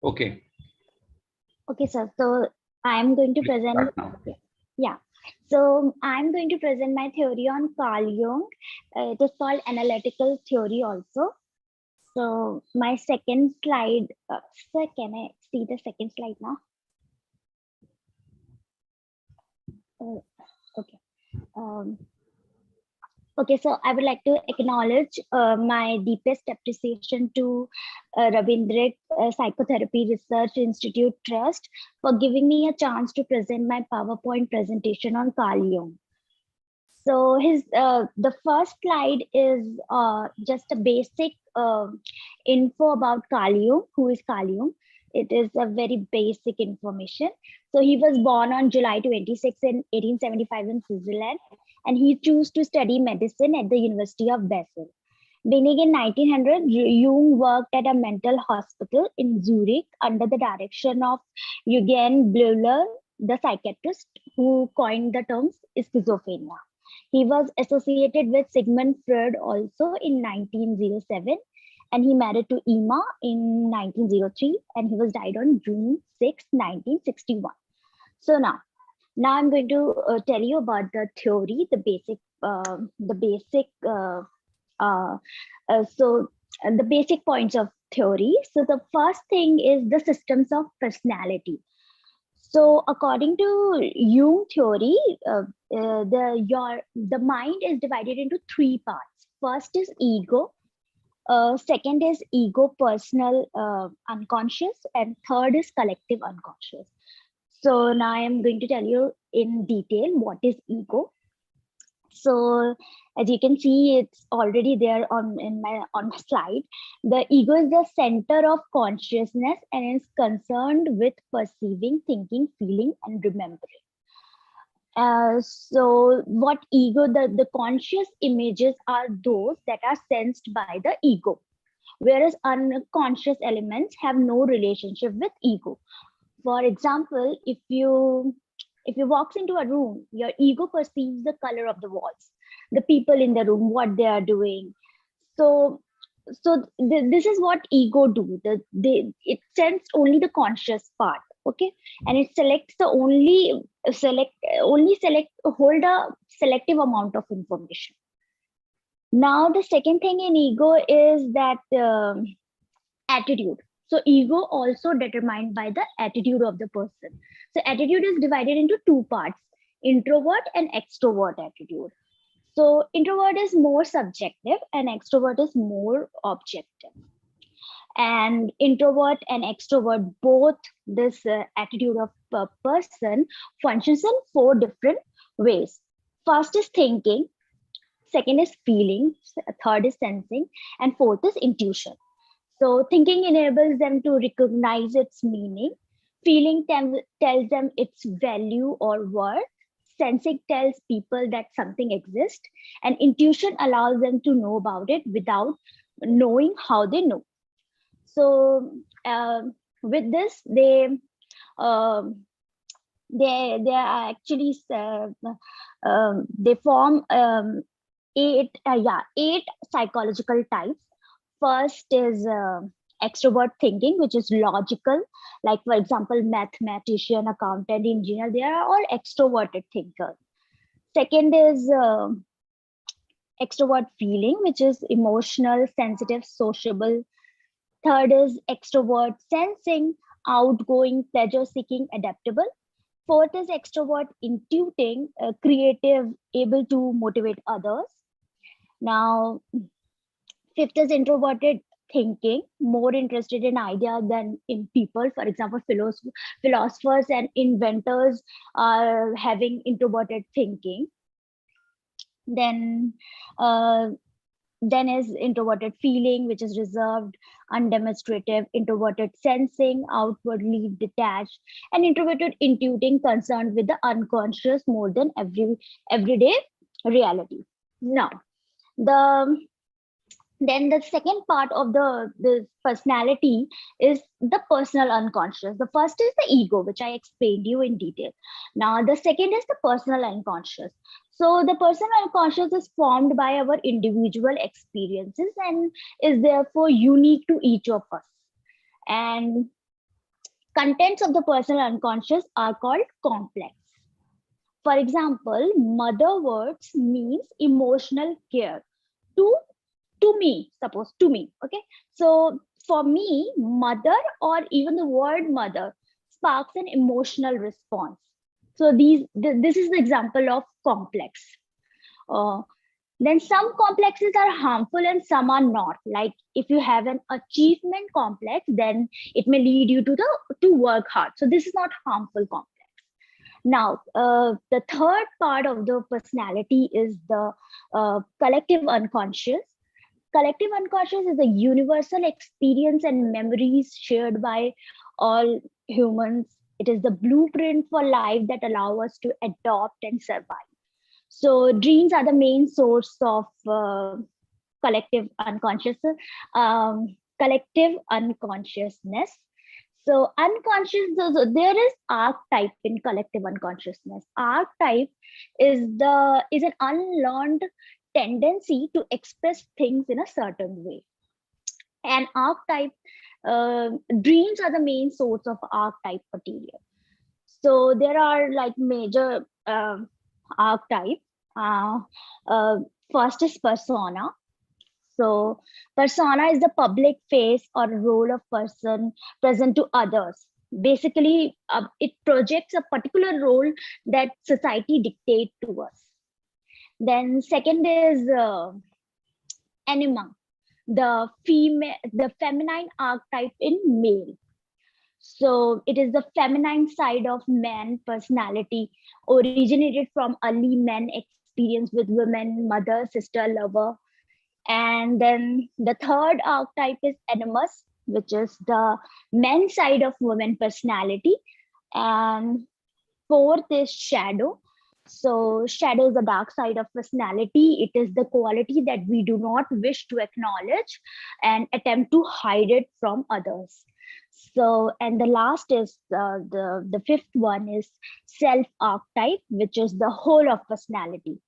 Okay. Okay, sir. So I'm going to Let's present. start now. Yeah. So I'm going to present my theory on Carl Jung. It is called analytical theory also. So my second slide. Sir, can I see the second slide now? Okay. Um, Okay, so I would like to acknowledge my deepest appreciation to RPRIT Psychotherapy Research Institute Trust for giving me a chance to present my PowerPoint presentation on Carl Jung. So the first slide is just a basic info about Carl Jung. Who is Carl Jung? It is a very basic information. So he was born on July 26 in 1875 in Switzerland, and he chose to study medicine at the University of Basel. Beginning in 1900, Jung worked at a mental hospital in Zurich under the direction of Eugen Bleuler, the psychiatrist who coined the term schizophrenia. He was associated with Sigmund Freud also in 1907, and he married to Emma in 1903, and he was died on June 6, 1961. So now I'm going to tell you about the theory, the basic points of theory. So the first thing is the systems of personality. So according to Jung theory, the mind is divided into three parts. First is ego, second is ego personal unconscious, and third is collective unconscious. So now I am going to tell you in detail what is ego. So as you can see, it's already there on my slide. The ego is the center of consciousness and is concerned with perceiving, thinking, feeling, and remembering. So what ego, the conscious images are those that are sensed by the ego, whereas unconscious elements have no relationship with ego. For example, if you walk into a room, your ego perceives the color of the walls, the people in the room, what they are doing. So this is what ego do. It sends only the conscious part, okay, and it selects hold a selective amount of information. Now the second thing in ego is that attitude. So ego also determined by the attitude of the person. So attitude is divided into two parts, introvert and extrovert attitude. So introvert is more subjective and extrovert is more objective. And introvert and extrovert, both this attitude of a person functions in four different ways. First is thinking, second is feeling, third is sensing, and fourth is intuition. So thinking enables them to recognize its meaning. Feeling tells them its value or worth. Sensing tells people that something exists. And intuition allows them to know about it without knowing how they know. So with this, they are actually they form eight psychological types. First is extrovert thinking, which is logical. Like, for example, mathematician, accountant, engineer, they are all extroverted thinkers. Second is extrovert feeling, which is emotional, sensitive, sociable. Third is extrovert sensing, outgoing, pleasure-seeking, adaptable. Fourth is extrovert intuiting, creative, able to motivate others. Now, fifth is introverted thinking, more interested in ideas than in people. For example, philosophers and inventors are having introverted thinking. Then is introverted feeling, which is reserved, undemonstrative. Introverted sensing, outwardly detached. And introverted intuiting, concerned with the unconscious more than everyday reality. Now, then the second part of the personality is the personal unconscious. The first is the ego, which I explained you in detail. Now the second is the personal unconscious. So the personal unconscious is formed by our individual experiences and is therefore unique to each of us. And Contents of the personal unconscious are called complex. For example, mother words means emotional care to me, suppose to me. Okay. So for me, mother or even the word mother sparks an emotional response. So this is the example of complex. Uh, then some complexes are harmful and some are not. Like if you have an achievement complex, then it may lead you to work hard. So this is not harmful complex. Now, the third part of the personality is the collective unconscious. Collective unconscious is a universal experience and memories shared by all humans. It is the blueprint for life that allow us to adopt and survive. So dreams are the main source of collective unconscious, collective unconsciousness. So unconscious, there is archetype in collective unconsciousness. Archetype is an unlearned tendency to express things in a certain way. And archetype, dreams are the main source of archetype material. So there are like major archetype. Uh, uh, First is persona. So persona is the public face or role of person present to others. Basically, it projects a particular role that society dictate to us. Then second is anima, the feminine archetype in male. So it is the feminine side of man personality, originated from early men experience with women, mother, sister, lover. And then the third archetype is animus, which is the men side of woman personality. And fourth is shadow. So shadow is the dark side of personality. It is the quality that we do not wish to acknowledge and attempt to hide it from others. So, and the last is the fifth one is self archetype, which is the whole of personality.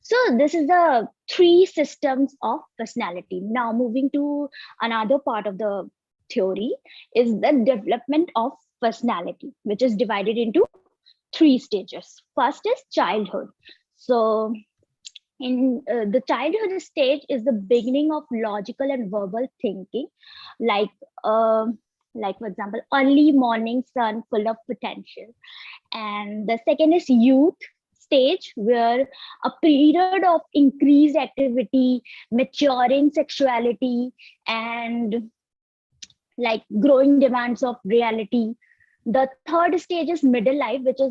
So this is the three systems of personality. Now moving to another part of the theory is the development of personality, which is divided into three stages. First is childhood. So in the childhood stage is the beginning of logical and verbal thinking, like uh, like for example, early morning sun full of potential. And the second is youth stage, where a period of increased activity, maturing sexuality, and like growing demands of reality. The third stage is middle life, which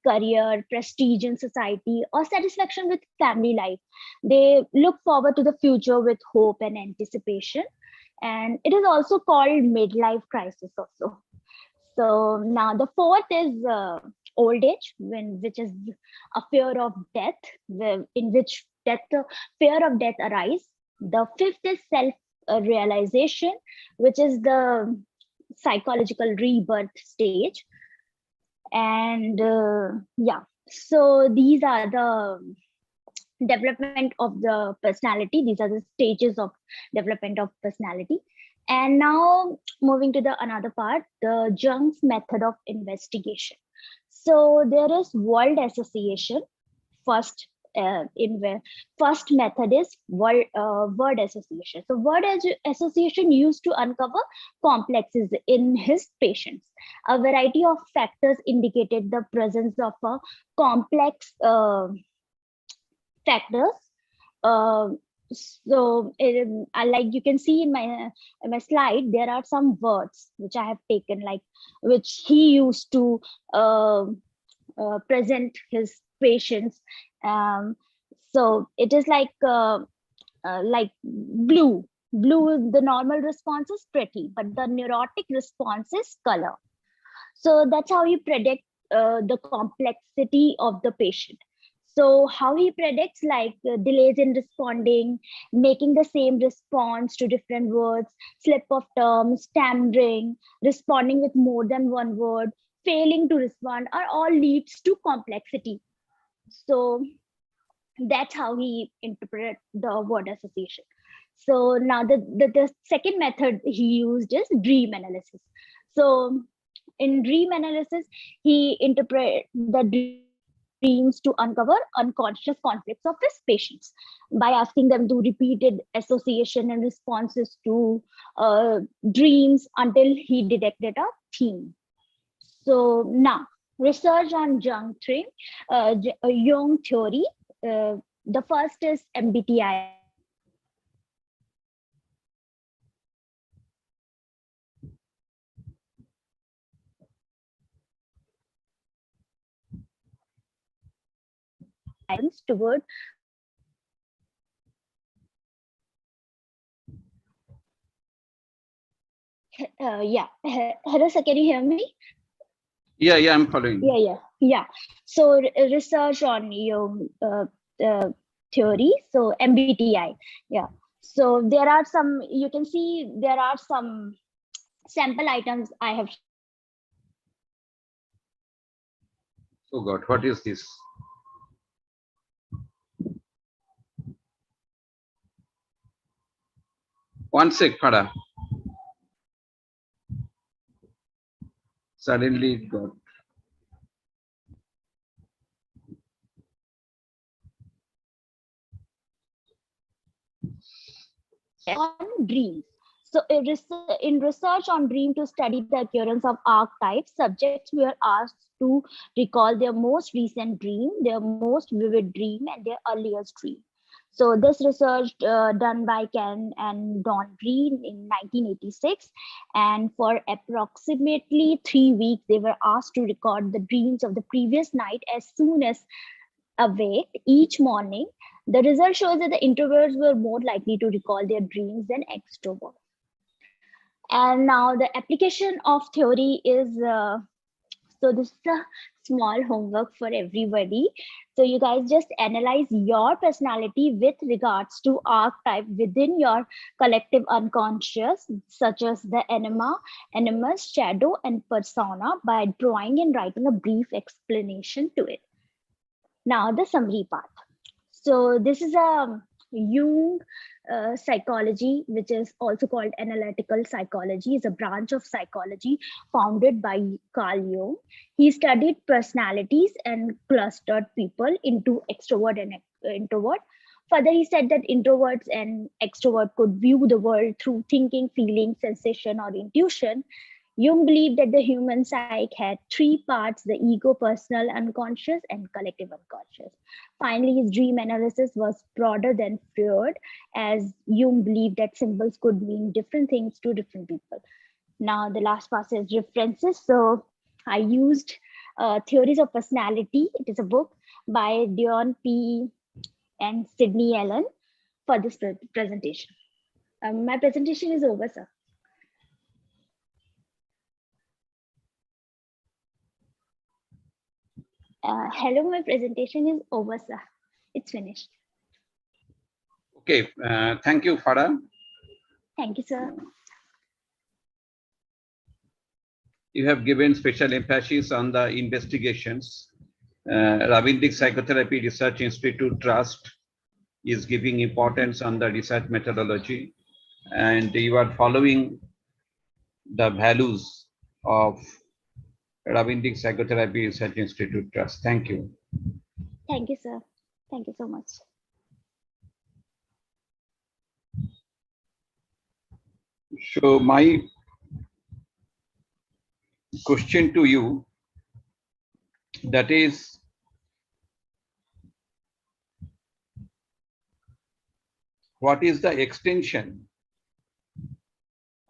career, prestige in society, or satisfaction with family life. They look forward to the future with hope and anticipation. And it is also called midlife crisis also. So now the fourth is old age, which is a fear of death, in which fear of death arise. The fifth is self realization, which is the psychological rebirth stage. And yeah, so these are the development of the personality. These are the stages of development of personality. And now moving to the another part, the Jung's method of investigation. So there is world association. First in where first method is word association. So association used to uncover complexes in his patients. A variety of factors indicated the presence of a complex factors. uh, like you can see in my slide, there are some words which I have taken, like which he used to uh, present his patients. um, so it is like blue. The normal response is pretty, but the neurotic response is color. So that's how you predict the complexity of the patient. So how he predicts, like delays in responding, making the same response to different words, slip of terms, stammering, responding with more than one word, failing to respond, are all leads to complexity. So that's how he interpreted the word association. So now the second method he used is dream analysis. So in dream analysis, he interpreted the dreams to uncover unconscious conflicts of his patients by asking them to repeated association and responses to dreams until he detected a theme. So now, research on Jung theory. The first is MBTI. Toward yeah. Hello, sir, can you hear me? Yeah, I'm following. Yeah. So research on Jung theory. So MBTI. Yeah. So there are some. You can see there are some sample items I have. Oh God, what is this? One sec, Farah. Suddenly it got. On dreams. So in research on dream to study the occurrence of archetypes, subjects were asked to recall their most recent dream, their most vivid dream, and their earliest dream. So this research done by Ken and Don Green in 1986, and for approximately 3 weeks, they were asked to record the dreams of the previous night as soon as awake each morning. The result shows that the introverts were more likely to recall their dreams than extroverts. And now the application of theory is so this is a small homework for everybody. So you guys just analyze your personality with regards to archetype within your collective unconscious, such as the enema, animus, shadow, and persona, by drawing and writing a brief explanation to it. Now the summary part. So this is a Jung psychology, which is also called analytical psychology, is a branch of psychology founded by Carl Jung. He studied personalities and clustered people into extrovert and introvert. Further, he said that introverts and extrovert could view the world through thinking, feeling, sensation, or intuition. Jung believed that the human psyche had three parts: the ego, personal unconscious, and collective unconscious. Finally, his dream analysis was broader than Freud, as Jung believed that symbols could mean different things to different people. Now, the last part is references. So, I used Theories of Personality. It is a book by Dion P. and Sydney Allen for this presentation. My presentation is over, sir. Hello, my presentation is over, sir. It's finished. Okay, thank you, Farah. Thank you, sir. You have given special emphasis on the investigations. Ravindric Psychotherapy Research Institute Trust is giving importance on the research methodology, and you are following the values of Ravindric Psychotherapy Research Institute Trust. Thank you. Thank you, sir. Thank you so much. So my question to you, that is, what is the extension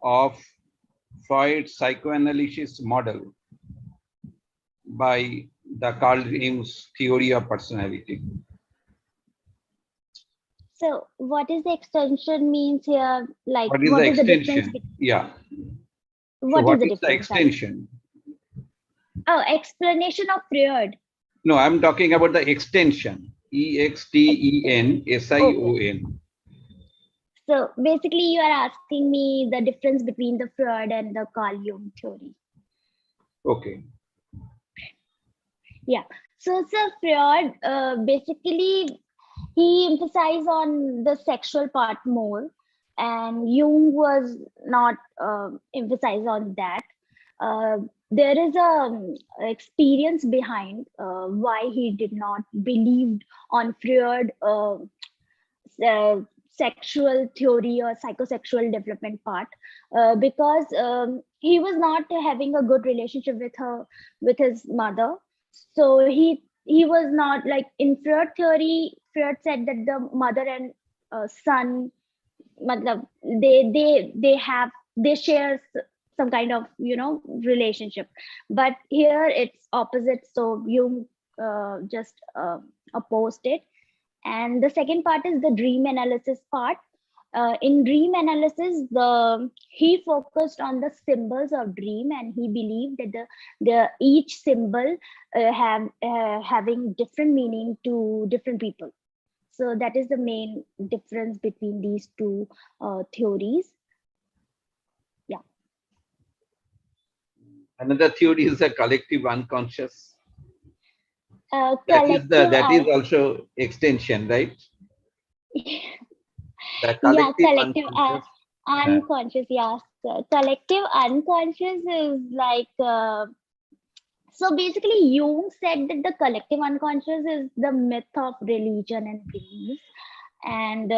of Freud's psychoanalysis model by the Carl Jung's theory of personality? So what is the extension means here? Like, what is the extension? Yeah. What is the difference? The extension? Oh, explanation of Freud. No, I'm talking about the extension. EXTENSION. Okay. So basically, you are asking me the difference between the Freud and the Carl Jung theory. Okay. Yeah. So, Sir Freud, basically, he emphasized on the sexual part more, and Jung was not emphasized on that. There is a experience behind why he did not believe on Freud uh, sexual theory or psychosexual development part, because he was not having a good relationship with his mother. So he was not like in Freud theory. Freud said that the mother and son, matlab, they share some kind of relationship, but here it's opposite. So Jung just opposed it. And the second part is the dream analysis part. In dream analysis, he focused on the symbols of dream, and he believed that the each symbol having different meaning to different people. So that is the main difference between these two theories. Yeah. Another theory is the collective unconscious. Collective. That is also extension, right? The Yeah, collective collective unconscious. unconscious. Yeah, collective unconscious is like. So basically, Jung said that the collective unconscious is the myth of religion and beliefs, and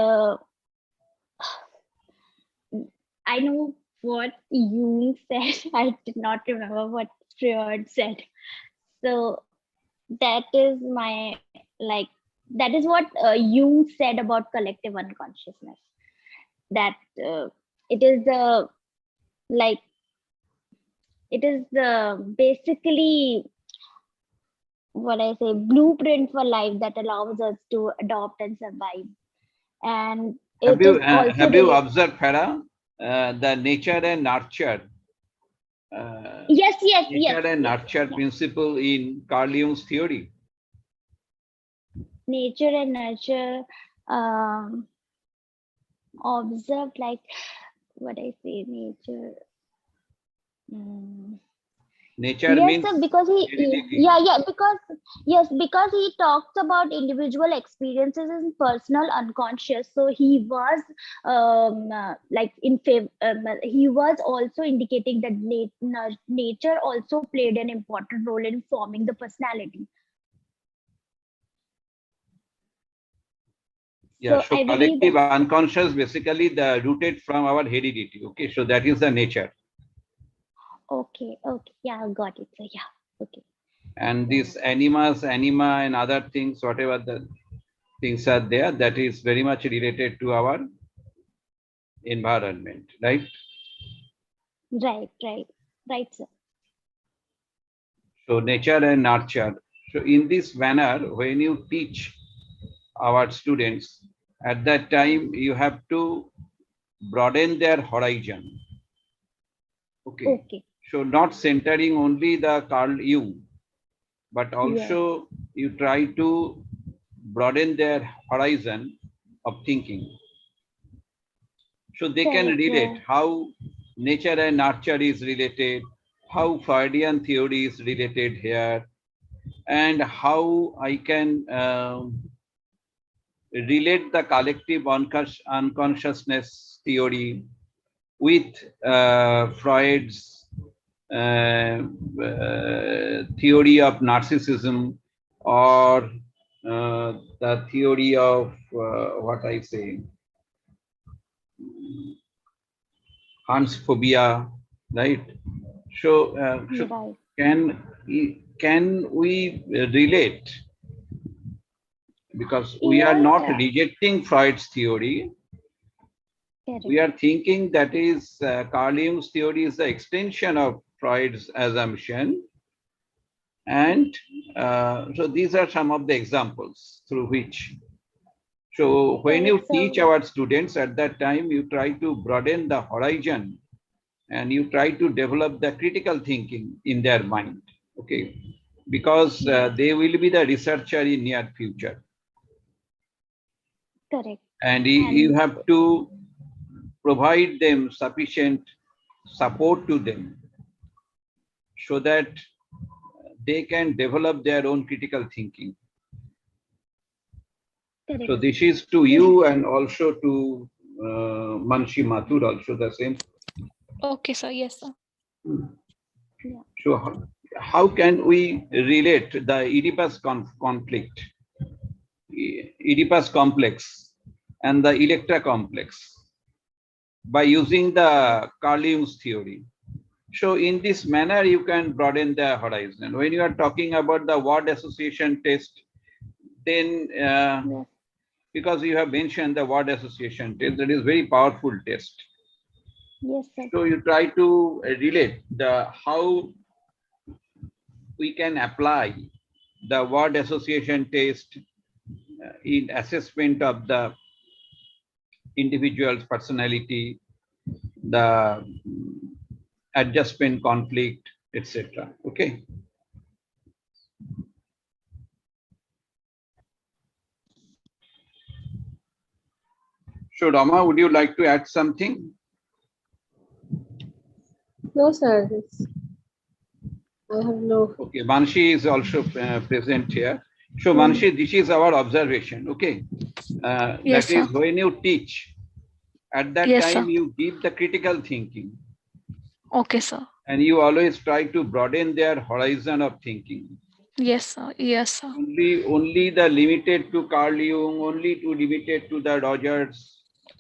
I know what Jung said. I did not remember what Freud said. So that is my like that is what Jung said about collective unconsciousness. That it is the like it is the basically what I say blueprint for life that allows us to adopt and survive. And it is also Have you observed, Farah, the nature and nurture? Yes. Nature and nurture principle in Carl Jung's theory. Nature and nurture observed, like what I say, nature. Nature Yes, means sir, because heredity. because he talks about individual experiences and personal unconscious. So he was like in favor. He was also indicating that nature also played an important role in forming the personality. Yeah, So so I believe collective that. unconscious basically the rooted from our heredity. Okay, so that is the nature. Okay, yeah, got it. So yeah, okay. And these anima and other things, whatever the things are there, that is very much related to our environment, right? Right, sir. So nature and nurture. So in this manner, when you teach our students, at that time you have to broaden their horizon. Okay. So not centering only the Carl Jung, but also you try to broaden their horizon of thinking. So they can relate how nature and nurture is related, how Freudian theory is related here, and how I can relate the collective unconsciousness theory with Freud's theory of narcissism, or the theory of what I say, Hans phobia, right? So, can we relate? Because we are not rejecting Freud's theory. We are thinking that is Carl Jung's theory is the extension of Freud's assumption. And so these are some of the examples through which. So when you teach our students at that time, you try to broaden the horizon and you try to develop the critical thinking in their mind. Okay, because they will be the researcher in near future. Correct. And you have to provide them sufficient support to them so that they can develop their own critical thinking. Correct. So this is to you and also to Manshi Mathur also the same. Okay, sir. Yes, sir. Yeah. So how can we relate the Oedipus conflict, Oedipus complex and the Electra complex by using the Carl Jung's theory? So in this manner, you can broaden the horizon. When you are talking about the word association test, then Yes. because you have mentioned the word association test, that is very powerful test. Yes, sir. So you try to relate the how we can apply the word association test in assessment of the individual's personality, the adjustment conflict, etc. Okay. So Rama, would you like to add something? No, sir. I have no. Okay, Manshi is also present here. So Hmm. Manshi, this is our observation. Okay. Yes, That is sir. when you teach, at that Yes, time sir. you give the critical thinking Okay, sir. and you always try to broaden their horizon of thinking. Yes, sir. Yes, sir. Only the limited to Carl Jung, only to limited to the Rogers.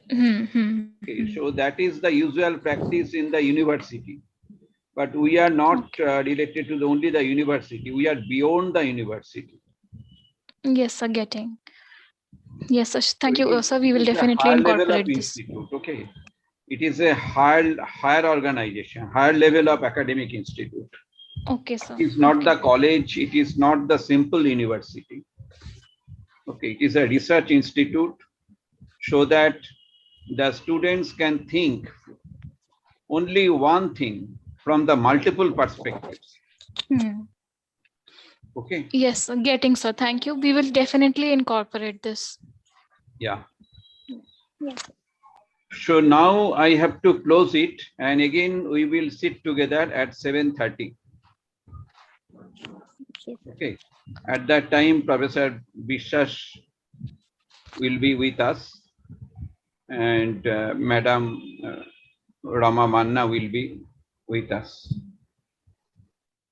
Okay, so that is the usual practice in the university. But we are not related to only the university. We are beyond the university. Yes, sir. Getting. Yes, sir. Thank So you, sir. We it will is a definitely higher level of incorporate this. institute. Okay, it is a higher organization, higher level of academic institute. Okay, sir. It is not the college. It is not the simple university. Okay, it is a research institute, so that the students can think only one thing from the multiple perspectives. Okay. Yes, sir. Getting, sir. Thank you. We will definitely incorporate this. Yeah. Yes. So now I have to close it, and again we will sit together at 7:30. Yes. Okay. At that time, Professor Bishas will be with us, and Madam Rama Manna will be with us.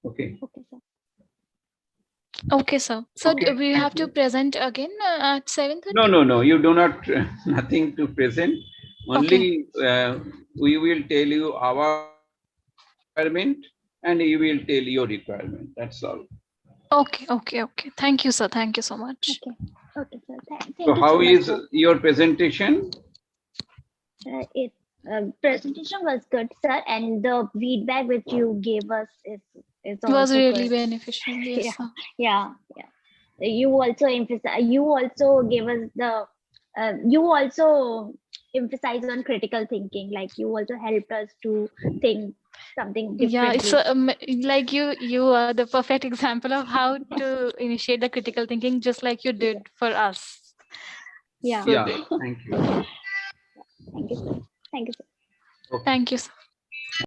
Okay. Okay, sir. Okay, sir. So Okay, we thank have to you. present again at 7:30? No. You do not nothing to present. Only we will tell you our requirement, and you will tell your requirement. That's all. Okay. Thank you, sir. Thank you so much. Okay. Okay, sir. Thank So you how so much, is sir. your presentation? Presentation was good, sir, and the feedback which you gave us is It also was really good. beneficial. Yes, Yeah. sir. Yeah. You also emphasize. You also gave us the. You also emphasize on critical thinking. Like you also helped us to think something Yeah, it's differently. like you are the perfect example of how to initiate the critical thinking, just like you did for us. Yeah. So Yeah. Thank you. Thank you, sir. Thank you, sir. Okay. thank you, sir.